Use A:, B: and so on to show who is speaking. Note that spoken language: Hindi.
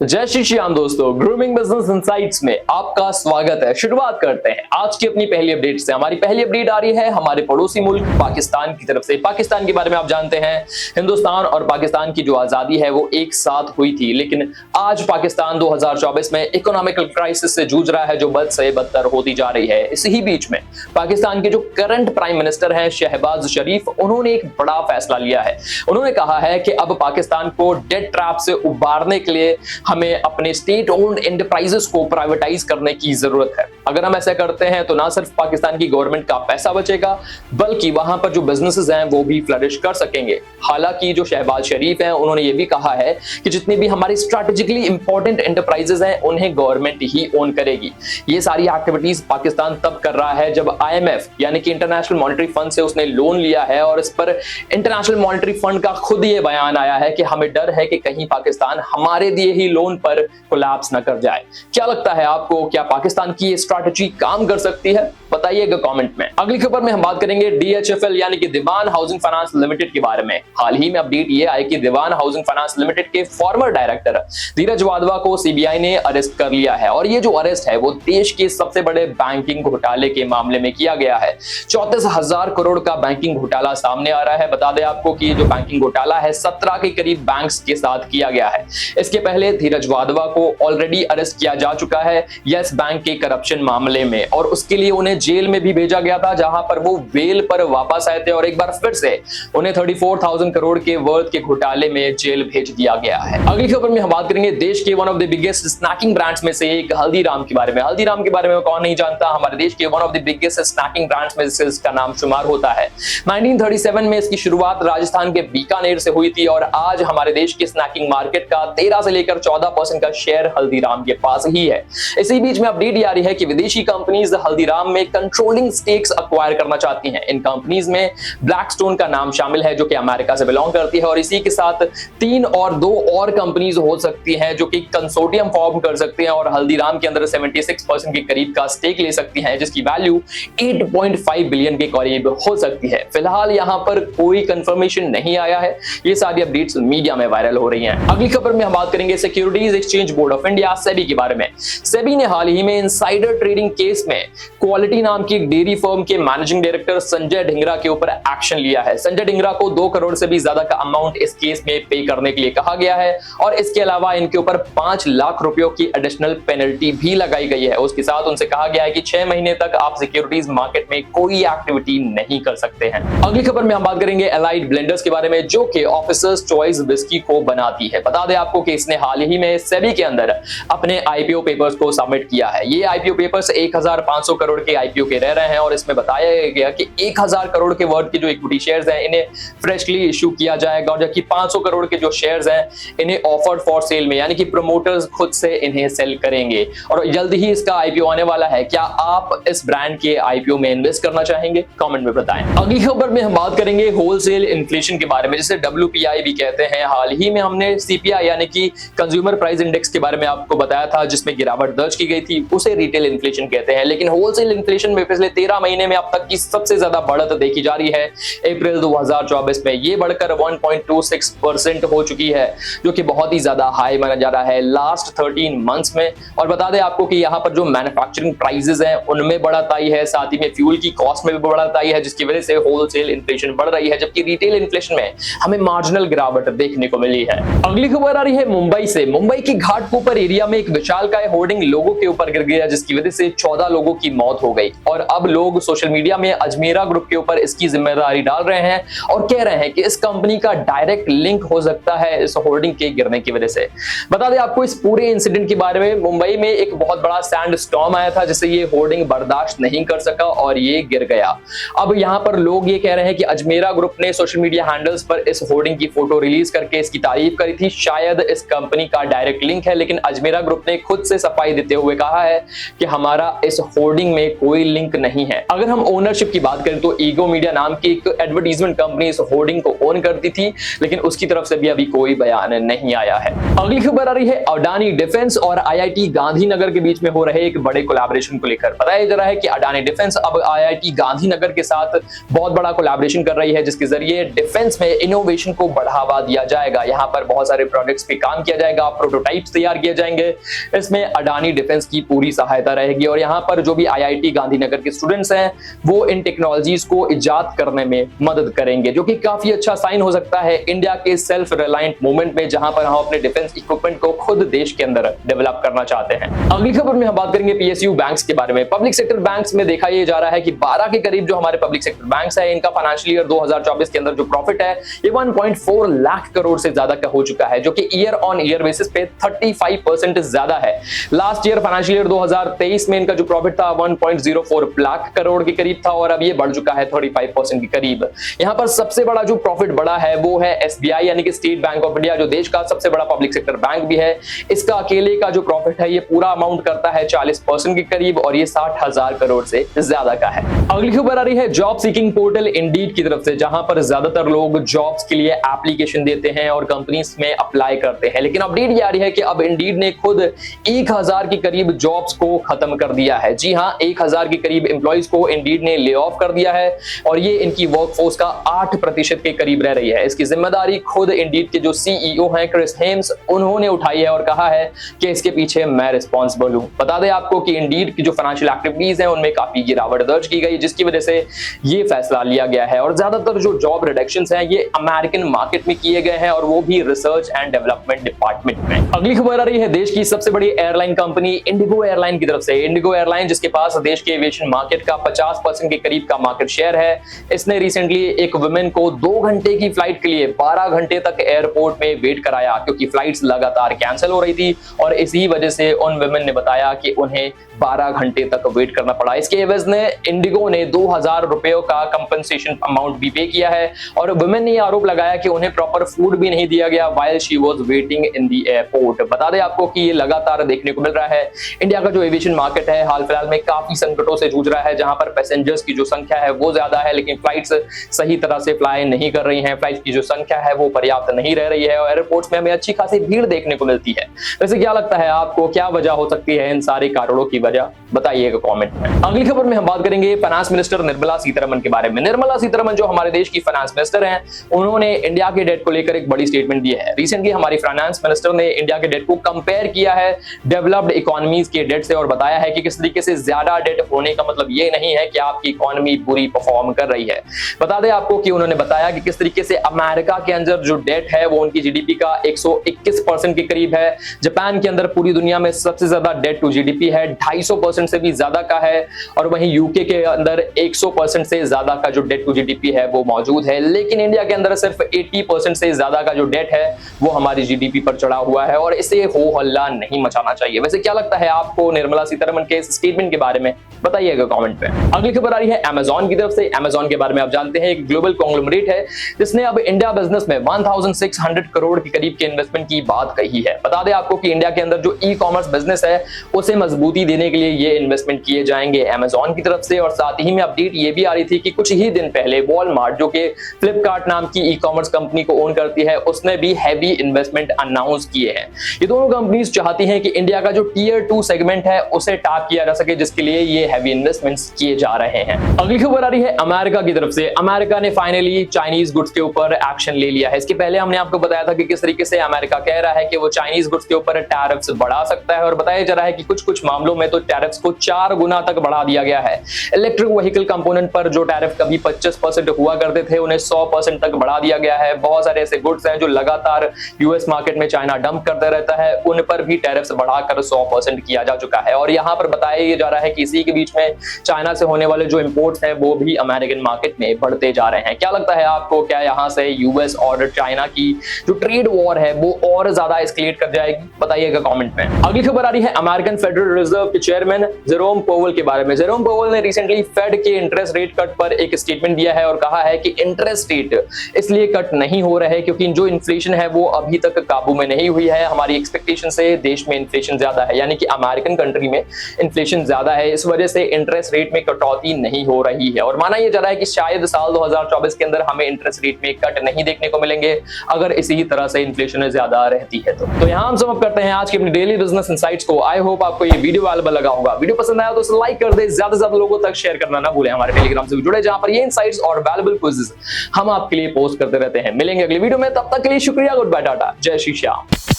A: जय श्री श्याम दोस्तों, ग्रूमिंग बिजनेस इनसाइट्स में आपका स्वागत है। शुरुआत करते हैं आज की अपनी पहली अपडेट से। हमारी पहली अपडेट आ रही है हमारे पड़ोसी मुल्क पाकिस्तान की तरफ से। पाकिस्तान के बारे में आप जानते हैं, हिंदुस्तान और पाकिस्तान की जो आजादी है वो एक साथ हुई थी, लेकिन आज पाकिस्तान 2024 में इकोनॉमिकल क्राइसिस से जूझ रहा है जो बद से बदतर होती जा रही है। इसी बीच में पाकिस्तान के जो करंट प्राइम मिनिस्टर हैं शहबाज शरीफ, उन्होंने एक बड़ा फैसला लिया है। उन्होंने कहा है कि अब पाकिस्तान को डेट ट्रैप से उबारने के लिए हमें अपने स्टेट ओन्ड एंटरप्राइजेस को प्राइवेटाइज करने की जरूरत है। अगर हम ऐसा करते हैं तो ना सिर्फ पाकिस्तान की गवर्नमेंट का पैसा बचेगा, बल्कि वहां पर जो बिजनेसेस हैं वो भी फ्लरिश कर सकेंगे। हालांकि जो शहबाज शरीफ हैं, उन्होंने ये भी कहा है कि जितनी भी हमारी स्ट्रैटेजिकली इंपॉर्टेंट एंटरप्राइजेस हैं उन्हें गवर्नमेंट ही ओन करेगी। ये सारी एक्टिविटीज पाकिस्तान तब कर रहा है जब IMF यानी कि इंटरनेशनल मॉनेटरी फंड से उसने लोन लिया है, और इस पर इंटरनेशनल मॉनेटरी फंड का खुद ये बयान आया है कि हमें डर है कि कहीं पाकिस्तान हमारे दिए ही लोन पर कोलैप्स न कर जाए। क्या लगता है आपको, क्या पाकिस्तान की ये स्ट्रैटेजी काम कर सकती है? बताइएगा कमेंट में। अगली खबर में हम बात करेंगे DHFL यानी कि दीवान हाउसिंग फाइनेंस लिमिटेड के बारे में। हाल ही में अपडेट ये आई कि दीवान हाउसिंग फाइनेंस लिमिटेड के फॉर्मर डायरेक्टर धीरज वाधवा को CBI ने अरेस्ट कर लिया है, और ये जो अरेस्ट है वो देश के सबसे बड़े बैंकिंग घोटाले के मामले में किया गया है। 34,000 करोड़ का बैंकिंग घोटाला सामने आ रहा है। बता दें आपको कि जो बैंकिंग घोटाला है 17 के करीब बैंक्स के साथ किया गया है। इसके पहले धीरज वाधवा को ऑलरेडी अरेस्ट किया जा चुका है यस बैंक के करप्शन मामले में, और उसके लिए उन्हें जेल में भी भेजा गया था, जहां पर वो बेल पर वापस आए थे और एक बार फिर से उन्हें 34,000 करोड़ के वर्थ के घोटाले में जेल भेज दिया गया है। अगली खबर में हम बात करेंगे देश के one of the biggest snacking brands में से एक हल्दीराम के बारे में। हल्दीराम के बारे में कौन नहीं जानता, हमारे देश के one of the biggest snacking brands में से इसका नाम शुमार होता है। 1937 में इसकी शुरुआत राजस्थान के बीकानेर से हुई थी, और आज हमारे देश के स्नैकिंग मार्केट का 13 से लेकर 14% का शेयर हल्दीराम के पास ही है। इसी बीच में अपडेट आ रही है कि विदेशी कंपनीज हल्दीराम में कंट्रोलिंग स्टेक्स एक्वायर करना चाहती हैं। इन कंपनीज में ब्लैकस्टोन का नाम शामिल है जो कि अमेरिका से बिलोंग करती है, और इसी के साथ 3 और 2 और कंपनीज हो सकती हैं जो कि कंसोर्टियम फॉर्म कर सकती हैं और हल्दीराम के अंदर 76% के करीब का स्टेक ले सकती हैं, जिसकी वैल्यू 8.5 बिलियन के करीब हो सकती है। फिलहाल यहां पर कोई कंफर्मेशन नहीं आया है। ये सारी अपडेट्स मीडिया में वायरल हो रही हैं। अगली खबर में हम बात करेंगे securities exchange board of India SEBI के बारे में। सेबी ने हाल ही में इनसाइडर ट्रेडिंग केस में क्वालिटी नाम की एक डेयरी फर्म के मैनेजिंग डायरेक्टर संजय ढिंगरा के ऊपर एक्शन लिया है। संजय ढिंगरा को 2 करोड़ से भी ज्यादा का अमाउंट इस केस में पे करने के लिए कहा गया है, और इसके अलावा इनके ऊपर 5 लाख रुपयों की एडिशनल पेनल्टी भी लगाई गई है। उसके साथ उनसे कहा गया है कि 6 महीने तक आप सिक्योरिटीज मार्केट में कोई एक्टिविटी नहीं कर सकते हैं। अगली खबर में हम बात करेंगे एलाइड ब्लेंडर्स के बारे में, जो कि ऑफिसर्स चॉइस विस्की को बनाती है। बता दें आपको कि इसने हाल ही में सेबी के अंदर अपने IPO पेपर्स को सबमिट किया है। ये IPO पेपर्स 1500 करोड़ के IPO के रह रहे हैं, और इसमें बताया गया कि 1000 करोड़ के वर्थ के जो इक्विटी शेयर्स हैं इन्हें फ्रेशली इश्यू किया जाएगा, और जबकि 500 करोड़ के जो शेयर्स हैं इन्हें ऑफर्ड फॉर सेल में, यानी कि प्रमोटर्स खुद से इन्हें सेल करेंगे, और जल्द ही इसका IPO आने वाला है। क्या आप इस ब्रांड के IPO में इन्वेस्ट करना चाहेंगे? कमेंट में बताएं। अगली खबर में हम बात करेंगे होलसेल इन्फ्लेशन के बारे में, जिसे WPI भी कहते हैं। हाल ही में हमने CPI यानी कि कंज्यूमर प्राइस इंडेक्स के बारे में आपको बताया था, जिसमें गिरावट दर्ज की गई थी, उसे रिटेल इन्फ्लेशन कहते हैं। लेकिन होलसेल इन्फ्लेशन में पिछले 13 महीने में अब तक की सबसे ज्यादा बढ़त देखी जा रही है। अप्रैल 2024 में ये बढ़कर 1.26% हो चुकी है, जो कि बहुत ही ज्यादा हाई माना जा रहा है लास्ट 13 मंथ्स में। और बता दें आपको कि यहाँ पर जो मैन्युफैक्चरिंग प्राइसेस हैं उनमें बढ़त आई है, साथ ही में फ्यूल की कॉस्ट में भी बढ़त आई है, जिसकी वजह से होलसेल इन्फ्लेशन बढ़ रही है, जबकि रिटेल इन्फ्लेशन में हमें मार्जिनल गिरावट देखने को मिली है। अगली खबर आ रही है मुंबई से। मुंबई की घाटकोपर एरिया में एक विशालकाय होर्डिंग लोगों के ऊपर गिर गया, जिसकी वजह से 14 लोगों की मौत हो गई, और अब लोग सोशल मीडिया में अजमेरा ग्रुप के ऊपर इसकी जिम्मेदारी डाल रहे हैं और कह रहे हैं कि इस कंपनी का डायरेक्ट लिंक हो सकता है इस होर्डिंग के गिरने की वजह से। बता दें आपको इस पूरे इंसिडेंट के बारे में, मुंबई में एक बहुत बड़ा सैंड स्टॉर्म आया था, जिससे ये होर्डिंग बर्दाश्त नहीं कर सका और ये गिर गया। अब यहाँ पर लोग ये कह रहे हैं कि अजमेरा ग्रुप ने सोशल मीडिया हैंडल्स पर इस होर्डिंग की फोटो रिलीज करके इसकी तारीफ करी थी। शायद इस कंपनी का डायरेक्ट लिंक है, लेकिन अजमेरा ग्रुप ने खुद से सफाई देते हुए कहा है कि हमारा इस होर्डिंग में कोई लिंक नहीं है। अगर हम ओनरशिप की बात करें तो ईगो मीडिया नाम की एक एडवर्टाइजमेंट कंपनी इस होर्डिंग को ओन करती थी, लेकिन उसकी तरफ से भी अभी कोई बयान नहीं आया है। अगली खबर आ रही है अडानी डिफेंस और IIT गांधीनगर के बीच में हो रहे एक बड़े कोलैबोरेशन को लेकर। बताया जा रहा है कि अडानी डिफेंस अब IIT गांधीनगर के साथ बहुत बड़ा कोलैबोरेशन कर रही है, जिसके जरिए डिफेंस में इनोवेशन को बढ़ावा दिया जाएगा। यहाँ पर बहुत सारे प्रोजेक्ट्स पे काम किया जाएगा। प्रोटोटाइप्स तैयार किए जाएंगे। इसमें अडानी डिफेंस की पूरी सहायता रहेगी और यहाँ पर जो भी IIT गांधीनगर के स्टूडेंट्स हैं वो इन टेक्नोलॉजीज को इजाद करने में मदद करेंगे, जो कि काफी अच्छा साइन हो सकता है इंडिया के सेल्फ रिलायंट मूवमेंट में, जहां पर हम अपने डिफेंस इक्विपमेंट को खुद देश के अंदर डेवलप करना चाहते हैं। अगली खबर में हम बात करेंगे PSU बैंक्स के बारे में। पब्लिक सेक्टर बैंक्स में देखा यह जा रहा है कि 12 के करीब जो हमारे पब्लिक सेक्टर बैंक्स है, इनका फाइनेंशियल ईयर 2024 के अंदर जो प्रॉफिट है ये 1.4 लाख करोड़ से ज्यादा का हो चुका है, जो कि ईयर ऑन ईयर बेसिस पे 35% ज्यादा है। लास्ट ईयर फाइनेंशियल ईयर 2023 में इनका जो प्रॉफिट था 1.04 लाख करोड़ के करीब था और अब ये बढ़ चुका है 35% के करीब। यहाँ पर सबसे बड़ा जो प्रॉफिट बढ़ा है वो है SBI यानी कि स्टेट बैंक ऑफ इंडिया, जो देश का सबसे बड़ा पब्लिक सेक्टर बैंक भी है। इसका अकेले का जो प्रॉफिट है ये पूरा अमाउंट करता है 40% के करीब और ये 60,000 करोड़ से ज्यादा का है। अगली खबर आ रही है जॉब सीकिंग पोर्टल इंडीड की तरफ से, जहां पर ज्यादातर लोग जॉब्स के लिए एप्लीकेशन देते हैं और कंपनीज में अप्लाई करते हैं। लेकिन अपडेट ये आ रही है कि अब इंडीड ने खुद 1000 के करीब जॉब्स को खत्म कर दिया है। जी हां, 1000 के करीब एम्प्लॉइज को इंडीड ने ले ऑफ कर दिया है और ये इनकी वर्कफोर्स का 8% के करीब रह रही है। इसकी जिम्मेदारी खुद इंडीड के जो CEO हैं क्रिस हेम्स, उन्होंने उठाई है और कहा है कि इसके पीछे मैं रिस्पांसिबल हूं। बता दें आपको कि इंडीड की जो फाइनेंशियल एक्टिविटीज हैं उनमें काफी गिरावट दर्ज की गई, जिसकी वजह से ये फैसला लिया गया है और ज्यादातर जो जॉब रिडक्शंस हैं ये अमेरिकन मार्केट में किए गए हैं और वो भी रिसर्च एंड डेवलपमेंट डिपार्टमेंट में। अगली खबर आ रही है देश की सबसे बड़ी एयरलाइन कंपनी इंडिगो एयरलाइन की तरफ से। इंडिगो एयरलाइन, जिसके पास देश के एविएशन मार्केट का 50% के करीब का मार्केट शेयर है, इसने रिसेंटली एक वुमेन को 2 घंटे की फ्लाइट के लिए 12 घंटे तक एयरपोर्ट में वेट कराया, क्योंकि फ्लाइट्स लगातार कैंसिल हो रही थी और इसी वजह से उन वुमेन ने बताया कि उन्हें 12 घंटे तक वेट करना पड़ा। इसके एवज ने इंडिगो ने 2000 रुपयों का कंपनसेशन अमाउंट भी पे किया है और वुमेन ने आरोप लगाया कि उन्हें प्रॉपर फूड भी नहीं दिया गया while she was waiting in the airport. बता दें आपको कि ये लगातार देखने को मिल रहा है। इंडिया का जो एविएशन मार्केट है हाल फिलहाल में काफी संकटों से जूझ रहा है, जहां पर पैसेंजर्स की जो संख्या है वो ज्यादा है लेकिन फ्लाइट्स सही तरह से फ्लाई नहीं कर रही हैं। फ्लाइट की जो संख्या है वो पर्याप्त नहीं रह रही है और एयरपोर्ट्स में हमें अच्छी खासी भीड़ देखने को मिलती है। वैसे क्या लगता है आपको, क्या वजह हो सकती है इन सारे कारणों की वजह? बताइएगा कमेंट में। अगली खबर में हम बात करेंगे फाइनेंस मिनिस्टर निर्मला सीतारमण के बारे में। निर्मला सीतारमण जो हमारे देश की फाइनेंस मिनिस्टर हैं, उन्होंने इंडिया के डेट को लेकर एक बड़ी स्टेटमेंट दी है। रिसेंटली हमारी फाइनेंस मिनिस्टर ने इंडिया के डेट को कंपेयर किया है डेवलप्ड इकोनॉमीज के डेट से और बताया है कि किस तरीके से ज्यादा डेट होने का मतलब ये नहीं है कि आपकी इकोनॉमी बुरी परफॉर्म कर रही है। बता दें आपको कि उन्होंने बताया कि किस तरीके से अमेरिका के अंदर जो डेट है वो उनकी जीडीपी का 121% के करीब है। जापान के अंदर पूरी दुनिया में सबसे ज्यादा डेट टू जीडीपी है, 250% से भी ज्यादा का है और वहीं यूके के अंदर 100% से ज्यादा का जो डेट टू जीडीपी है वो मौजूद है। लेकिन इंडिया के अंदर सिर्फ 80% से ज्यादा का जो डेट है वो हमारी जीडीपी पर चढ़ा हुआ है और इसे हो हल्ला नहीं मचाना चाहिए। वैसे क्या लगता है आपको निर्मला सीतारमण के इस स्टेटमेंट के बारे में? बताइएगा कमेंट पे। अगली खबर आ रही है अमेज़न की तरफ से। अमेज़न के बारे में आप जानते हैं एक ग्लोबल कॉन्ग्लोमरेट है जिसने अब इंडिया बिजनेस में 1600 करोड़ के करीब के इन्वेस्टमेंट की बात कही है। बता दें आपको कि इंडिया के अंदर जो ई कॉमर्स बिजनेस है उसे मजबूती देने के लिए ये इन्वेस्टमेंट किए जाएंगे अमेज़न की तरफ से। और साथ ही में अपडेट ये भी आ रही थी कि कुछ ही दिन पहले वॉलमार्ट, जो कि फ्लिपकार्ट नाम की ई कॉमर्स कंपनी को ओन करती है, उसने भी हैवी इन्वेस्टमेंट अनाउंस किए हैं। ये दोनों कंपनीज चाहती हैं कि इंडिया का जो टियर 2 सेगमेंट है उसे टैप किया जा सके, जिसके लिए ये हैवी इन्वेस्टमेंट्स किए जा रहे हैं। अगली खबर आ रही है अमेरिका की तरफ से। अमेरिका ने फाइनली चाइनीज गुड्स के ऊपर एक्शन ले लिया है। इसके पहले हमने आपको बताया था कि किस तरीके से अमेरिका कह रहा है कि वो चाइनीज गुड्स के ऊपर टैरिफ्स बढ़ा सकता है और बताया जा रहा है कि कुछ मामलों में तो टैरिफ्स को 4 गुना तक बढ़ा दिया गया है। इलेक्ट्रिक व्हीकल कंपोनेंट पर जो टैरिफ कभी 25% हुआ करते थे उन्हें 100% तक बढ़ा दिया गया है। बहुत सारे ऐसे गुड्स हैं जो लगातार यूएस मार्केट में चाइना डंप करता रहता है, उन पर भी टैरिफ्स बढ़ाकर 100% किया जा चुका है। और यहाँ पर बताया जा रहा है कि इसी के बीच में चाइना से होने वाले जो इंपोर्ट्स हैं वो भी अमेरिकन मार्केट में बढ़ते जा रहे हैं। क्या लगता है आपको, क्या यहाँ से यूएस और चाइना की जो ट्रेड वॉर है वो और ज्यादा एस्केलेट कर जाएगी? बताइएगा कमेंट में। अगली खबर आ रही है अमेरिकन फेडरल रिजर्व के चेयरमैन जेरोम पोवेल के बारे में। जेरोम पोवेल ने रिसेंटली फेड के इंटरेस्ट रेट कट पर एक स्टेटमेंट दिया है और कहा है कि इंटरेस्ट रेट इसलिए कट नहीं हो रहे क्योंकि जो इन्फ्लेशन है वो अभी तक काबू में नहीं हुई है। हमारी एक्सपेक्टेशन से देश में इन्फ्लेशन ज्यादा है, यानी कि अमेरिकन कंट्री में इन्फ्लेशन ज्यादा है, इस वजह से इंटरेस्ट रेट में कटौती नहीं हो रही है। और माना यह जा रहा है कि शायद साल 2024 के अंदर हमें इंटरेस्ट रेट में कट नहीं देखने को मिलेंगे अगर इसी तरह से इन्फ्लेशन ज्यादा रहती है तो यहाँ हम समझ करते हैं आज की अपनी डेली बिजनेस इनसाइट्स को। आई होप आपको ये वीडियो वैल्यूएबल लगा होगा। वीडियो पसंद आया तो इसे लाइक कर दे, ज्यादा से ज्यादा लोगों तक शेयर करना ना भूलें। हमारे टेलीग्राम से भी जुड़े जहां पर ये इनसाइट्स और वैल्यूएबल क्विज़ेस हम आपके लिए पोस्ट करते रहते हैं। मिलेंगे अगली वीडियो में, तब तक के लिए शुक्रिया, गुड बाय, टाटा, जय श्री श्याम।